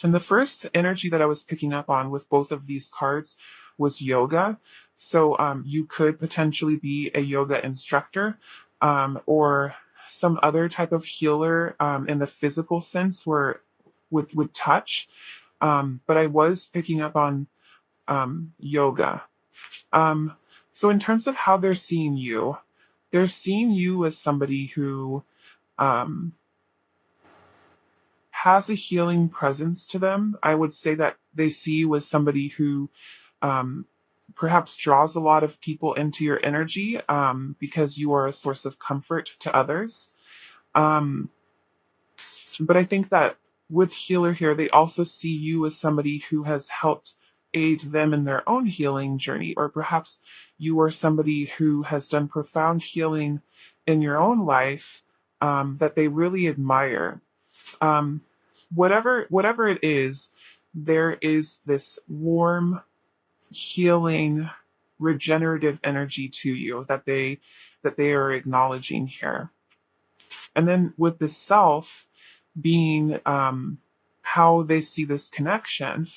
And the first energy that I was picking up on with both of these cards was yoga. So you could potentially be a yoga instructor, or some other type of healer in the physical sense where with touch. But I was picking up on yoga. So in terms of how they're seeing you as somebody who um, has a healing presence to them. I would say that they see you as somebody who um, perhaps draws a lot of people into your energy because you are a source of comfort to others. Um, but I think that with Healer here, they also see you as somebody who has helped aid them in their own healing journey, or perhaps you are somebody who has done profound healing in your own life that they really admire. Um, whatever it is, there is this warm, healing, regenerative energy to you that they are acknowledging here. And then with the self being how they see this connection,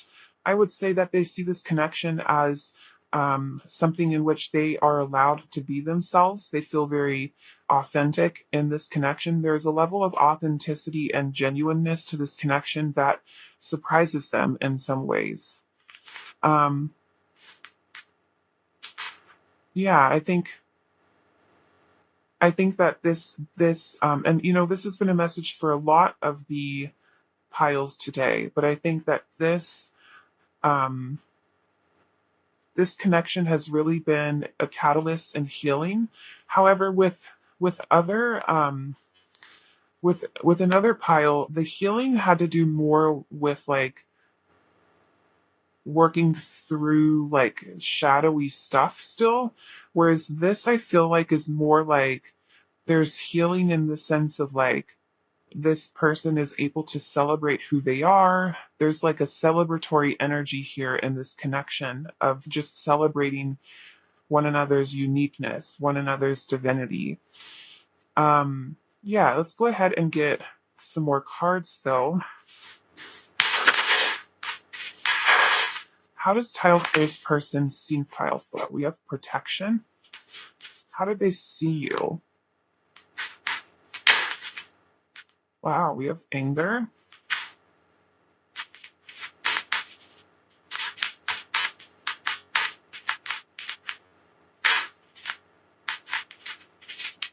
I would say that they see this connection as something in which they are allowed to be themselves. They feel very authentic in this connection. There's a level of authenticity and genuineness to this connection that surprises them in some ways. Um, yeah, I think that this and this has been a message for a lot of the piles today, but I think that um, this connection has really been a catalyst in healing. However, with other with another pile, the healing had to do more with like working through like shadowy stuff still, whereas this I feel like is more like there's healing in the sense of like this person is able to celebrate who they are. There's like a celebratory energy here in this connection of just celebrating one another's uniqueness, one another's divinity. Yeah, let's go ahead and get some more cards though. How does tile-faced person see tile foot? We have protection. How did they see you? Wow, we have anger.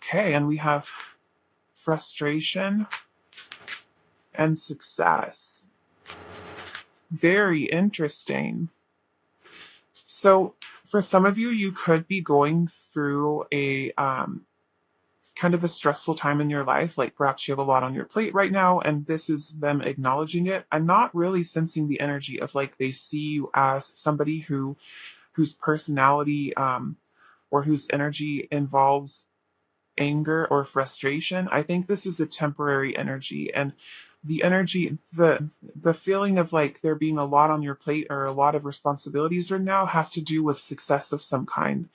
Okay, and we have frustration and success. Very interesting. So, for some of you, you could be going through a kind of a stressful time in your life. Like perhaps you have a lot on your plate right now, and this is them acknowledging it. I'm not really sensing the energy of like they see you as somebody whose personality or whose energy involves anger or frustration. I think this is a temporary energy, and the energy the feeling of like there being a lot on your plate or a lot of responsibilities right now has to do with success of some kind.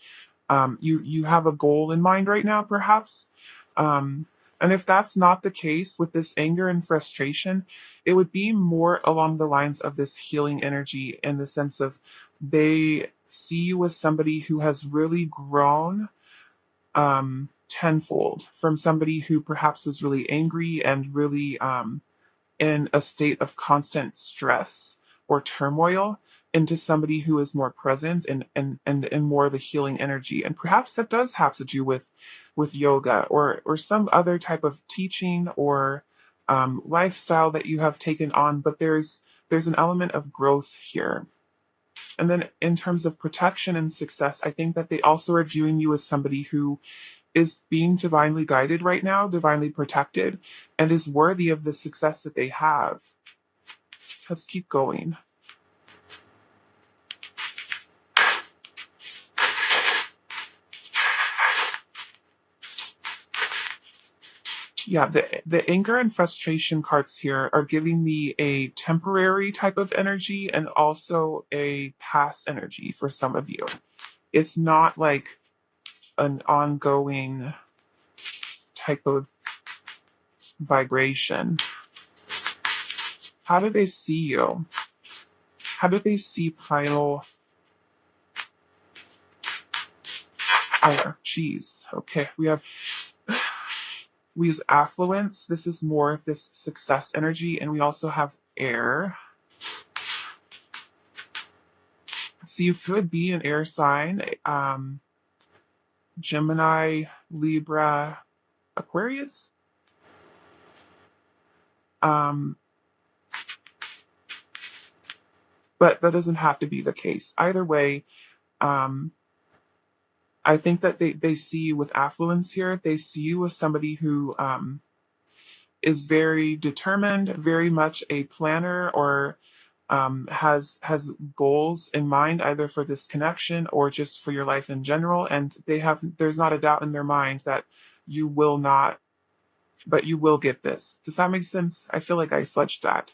You have a goal in mind right now perhaps, um, and if that's not the case with this anger and frustration, it would be more along the lines of this healing energy in the sense of they see you as somebody who has really grown tenfold from somebody who perhaps was really angry and really in a state of constant stress or turmoil into somebody who is more present and more of a healing energy. And perhaps that does have to do with yoga or some other type of teaching or lifestyle that you have taken on, but there's an element of growth here. And then in terms of protection and success, I think that they also are viewing you as somebody who is being divinely guided right now, divinely protected, and is worthy of the success that they have. Let's keep going. Yeah, the anger and frustration cards here are giving me a temporary type of energy and also a past energy for some of you. It's not like an ongoing type of vibration. How do they see you? How do they see pile? Oh, geez. Okay, we use affluence. This is more of this success energy, and we also have air. So you could be an air sign. Gemini, Libra, Aquarius. Um, but that doesn't have to be the case. Either way, um, I think that they see you with affluence here. They see you as somebody who is very determined, very much a planner, or has goals in mind either for this connection or just for your life in general. And there's not a doubt in their mind that you will not, but you will get this. Does that make sense? I feel like I fudged that.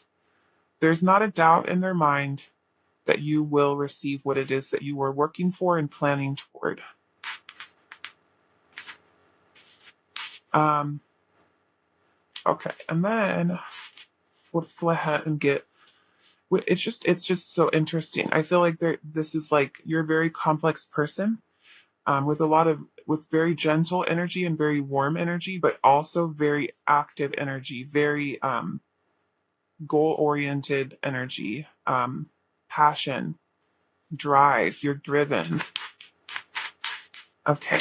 There's not a doubt in their mind that you will receive what it is that you were working for and planning toward. Um, okay, and then let's go ahead and get. It's just so interesting. I feel like this is like you're a very complex person, with a lot of with very gentle energy and very warm energy, but also very active energy, very goal oriented energy, passion, drive. You're driven. Okay,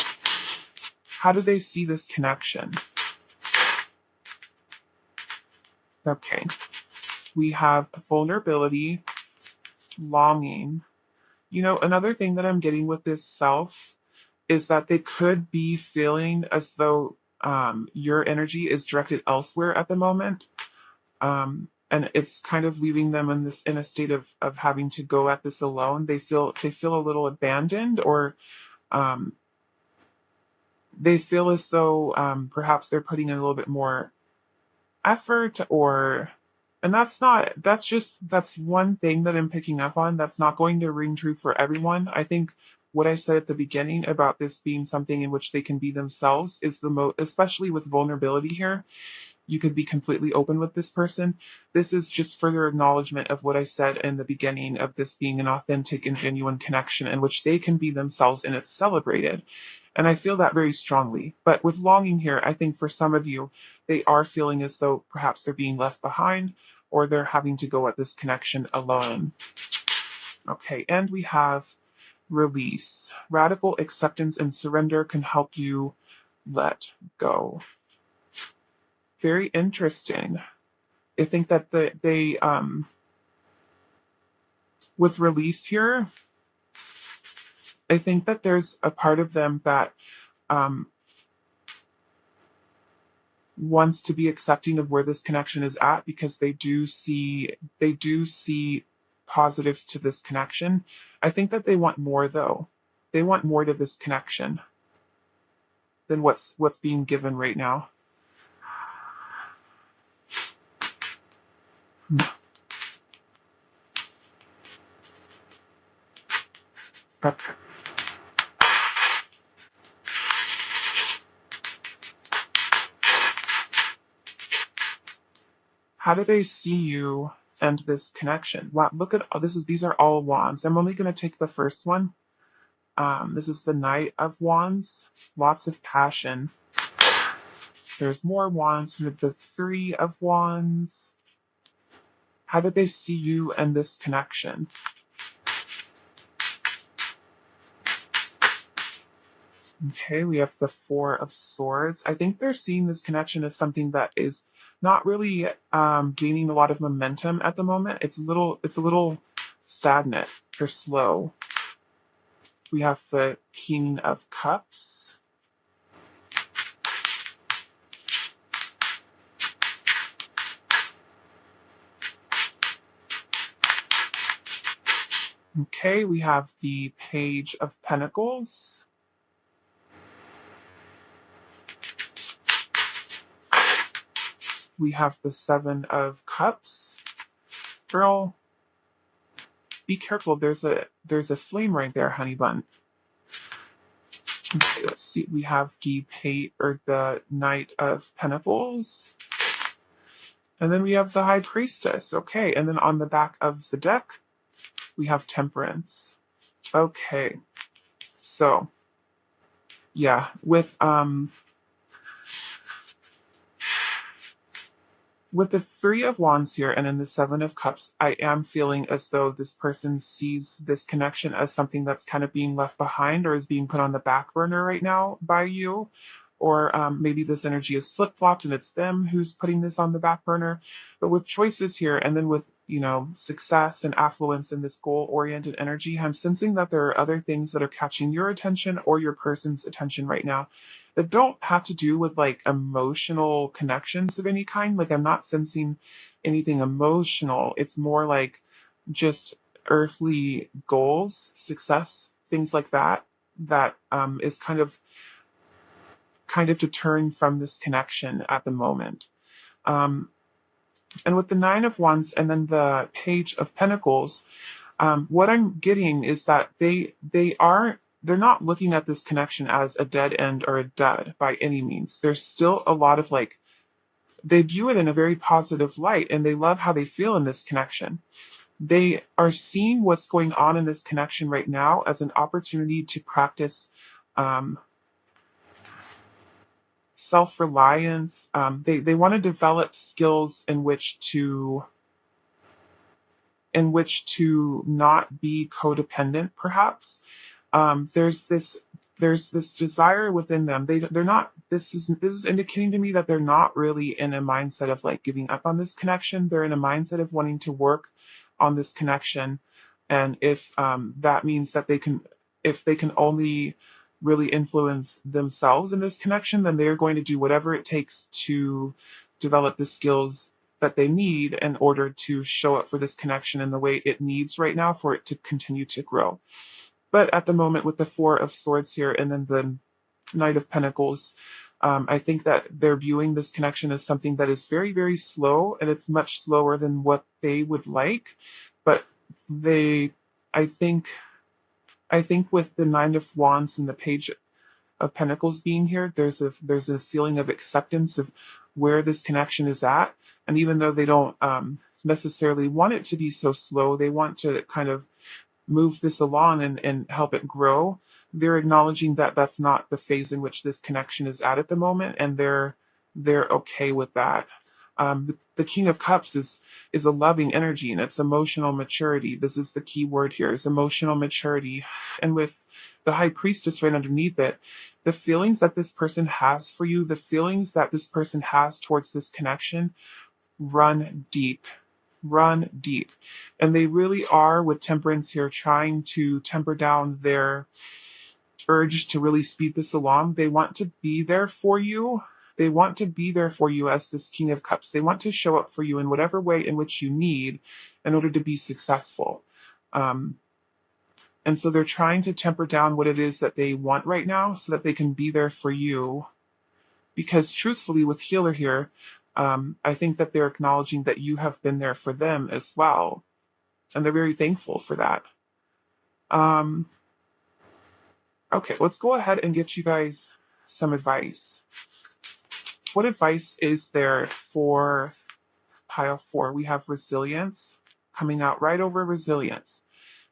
how do they see this connection? Okay, we have vulnerability, longing. Another thing that I'm getting with this self is that they could be feeling as though your energy is directed elsewhere at the moment. And it's kind of leaving them in a state of having to go at this alone. They feel a little abandoned, or um, they feel as though perhaps they're putting in a little bit more effort, or and that's one thing that I'm picking up on. That's not going to ring true for everyone. I think what I said at the beginning about this being something in which they can be themselves is especially with vulnerability here. You could be completely open with this person. This is just further acknowledgement of what I said in the beginning of this being an authentic and genuine connection in which they can be themselves and it's celebrated. And I feel that very strongly. But with longing here, I think for some of you, they are feeling as though perhaps they're being left behind or they're having to go at this connection alone. Okay, and we have release. Radical acceptance and surrender can help you let go. Very interesting. I think that they with release here, I think that there's a part of them that um, wants to be accepting of where this connection is at because they do see positives to this connection. I think that they want more though. They want more to this connection than what's being given right now. Okay. How do they see you and this connection? Wow, look at these are all wands. I'm only going to take the first one. This is the Knight of Wands. Lots of passion. There's more wands with the Three of Wands. How do they see you and this connection? Okay, we have the Four of Swords. I think they're seeing this connection as something that is not really gaining a lot of momentum at the moment. It's a little stagnant or slow. We have the King of Cups. Okay, we have the Page of Pentacles. We have the Seven of Cups. Girl, be careful. There's a flame right there, honey bun. Okay, let's see. We have the Knight of Pentacles. And then we have the High Priestess. Okay, and then on the back of the deck, we have Temperance. Okay. So, yeah, with with the Three of Wands here and in the Seven of Cups, I am feeling as though this person sees this connection as something that's kind of being left behind or is being put on the back burner right now by you. Or maybe this energy is flip flopped and it's them who's putting this on the back burner. But with choices here, and then with, success and affluence and this goal oriented energy, I'm sensing that there are other things that are catching your attention or your person's attention right now that don't have to do with like emotional connections of any kind. Like I'm not sensing anything emotional. It's more like just earthly goals, success, things like that, that is kind of deterring from this connection at the moment. And with the Nine of Wands and then the Page of Pentacles, what I'm getting is that they're not looking at this connection as a dead end or a dud by any means. There's still a lot of like, they view it in a very positive light and they love how they feel in this connection. They are seeing what's going on in this connection right now as an opportunity to practice self-reliance. They want to develop skills in which to not be codependent, perhaps. There's this desire within them. They're not. This is indicating to me that they're not really in a mindset of like giving up on this connection. They're in a mindset of wanting to work on this connection, and if that means that if they can only really influence themselves in this connection, then they're going to do whatever it takes to develop the skills that they need in order to show up for this connection in the way it needs right now for it to continue to grow. But at the moment, with the Four of Swords here and then the Knight of Pentacles, I think that they're viewing this connection as something that is very, very slow, and it's much slower than what they would like. But I think with the Nine of Wands and the Page of Pentacles being here, there's a feeling of acceptance of where this connection is at, and even though they don't necessarily want it to be so slow, they want to kind of move this along and help it grow. They're acknowledging that that's not the phase in which this connection is at the moment, and they're okay with that. The King of Cups is a loving energy, and it's emotional maturity. This is the key word here, is emotional maturity. And with the High Priestess right underneath it, the feelings that this person has for you, the feelings that this person has towards this connection, run deep. Run deep. And they really are, with Temperance here, trying to temper down their urge to really speed this along. They want to be there for you. They want to be there for you as this King of Cups. They want to show up for you in whatever way in which you need in order to be successful. And so they're trying to temper down what it is that they want right now so that they can be there for you. Because truthfully, with Healer here, I think that they're acknowledging that you have been there for them as well. And they're very thankful for that. Okay, let's go ahead and get you guys some advice. What advice is there for pile 4? We have resilience coming out right over resilience.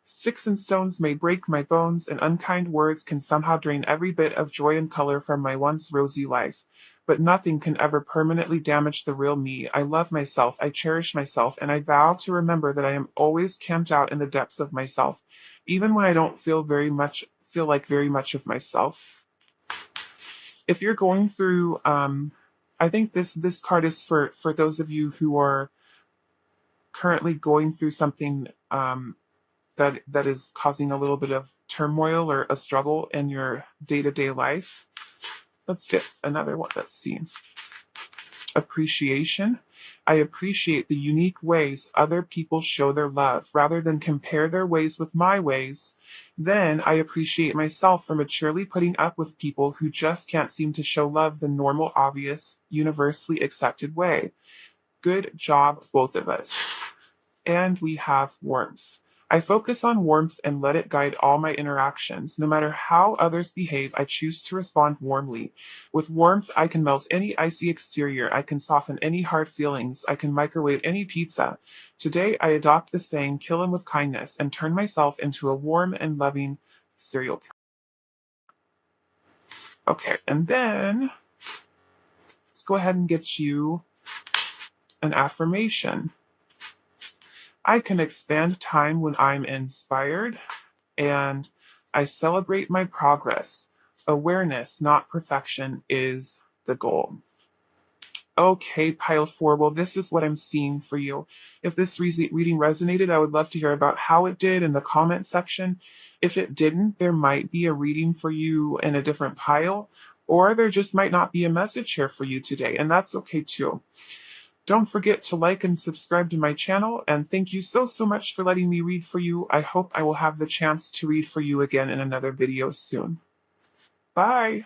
Sticks and stones may break my bones, and unkind words can somehow drain every bit of joy and color from my once rosy life. But nothing can ever permanently damage the real me. I love myself, I cherish myself, and I vow to remember that I am always camped out in the depths of myself, even when I don't feel like very much of myself. If you're going through, I think this card is for those of you who are currently going through something that is causing a little bit of turmoil or a struggle in your day-to-day life. Let's get another one. Let's see. Appreciation. I appreciate the unique ways other people show their love rather than compare their ways with my ways. Then I appreciate myself for maturely putting up with people who just can't seem to show love the normal, obvious, universally accepted way. Good job, both of us. And we have warmth. I focus on warmth and let it guide all my interactions. No matter how others behave, I choose to respond warmly. With warmth, I can melt any icy exterior. I can soften any hard feelings. I can microwave any pizza. Today, I adopt the saying, kill him with kindness, and turn myself into a warm and loving serial killer. Okay, and then let's go ahead and get you An affirmation. I can expand time when I'm inspired, and I celebrate my progress. Awareness, not perfection, is the goal. Okay, pile four. Well, this is what I'm seeing for you. If this reading resonated, I would love to hear about how it did in the comment section. If it didn't, there might be a reading for you in a different pile, or there just might not be a message here for you today, and that's okay too. Don't forget to like and subscribe to my channel, and thank you so much for letting me read for you. I hope I will have the chance to read for you again in another video soon. Bye!